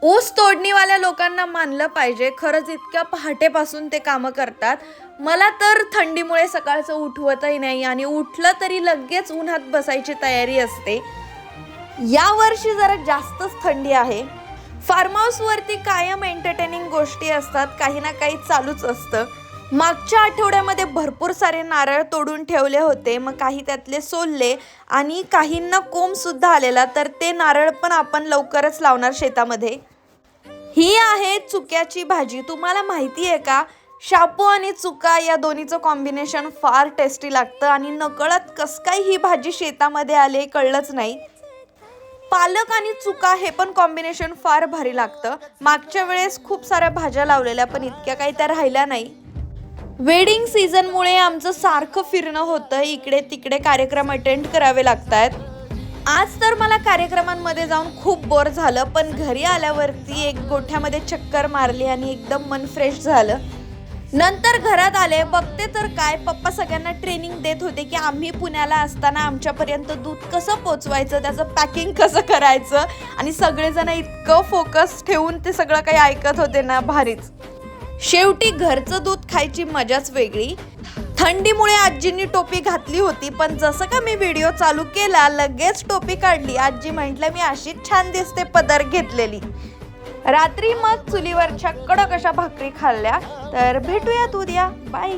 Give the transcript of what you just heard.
ऊस तोडणीवाल्या लोकांना मानलं पाहिजे, खरंच इतक्या पहाटेपासून ते कामं करतात. मला तर थंडीमुळे सकाळचं उठवतही नाही आणि उठलं तरी लगेच उन्हात बसायची तयारी असते. यावर्षी जरा जास्तच थंडी आहे. फार्म हाऊसवरती कायम एंटरटेनिंग गोष्टी असतात, काही ना काही चालूच असतं. मागच्या आठवड्यामध्ये भरपूर सारे नारळ तोडून ठेवले होते, मग काही त्यातले सोलले आणि काहींना कोंब सुद्धा आलेला, तर ते नारळ पण आपण लवकरच लावणार शेतामध्ये. ही आहे चुक्याची भाजी. तुम्हाला माहिती आहे का, शापू आणि चुका या दोन्हीचं कॉम्बिनेशन फार टेस्टी लागतं आणि नकळत कसं काय ही भाजी शेतामध्ये आले कळलंच नाही. पालक आणि चुका हे पण कॉम्बिनेशन फार भारी लागतं. मागच्या वेळेस खूप साऱ्या भाज्या लावलेल्या, पण इतक्या काही त्या राहिल्या नाही. वेडिंग सीझनमुळे आमचं सारखं फिरणं होतं, इकडे तिकडे कार्यक्रम अटेंड करावे लागतात. आज तर मला कार्यक्रमांमध्ये जाऊन खूप बोर झालं, पण घरी आल्यावरती एक गोठ्यामध्ये चक्कर मारली आणि एकदम मन फ्रेश झालं. नंतर घरात आले, बघते तर काय, पप्पा सगळ्यांना ट्रेनिंग देत होते की आम्ही पुण्याला असताना आमच्यापर्यंत दूध कसं पोचवायचं, त्याचं पॅकिंग कसं करायचं, आणि सगळेजण इतकं फोकस ठेवून ते सगळं काही ऐकत होते ना, भारीच. शेवटी घरचं दूध खायची मजाच वेगळी. थंडीमुळे आजींनी टोपी घातली होती, पण जसं का मी व्हिडिओ चालू केला लगेच टोपी काढली. आजी म्हटलं मी अशीच छान दिसते पदर घेतलेली. रात्री मग चुलीवरच्या कडक अशा भाकरी खाल्ल्या. तर भेटूयात उद्या. बाय.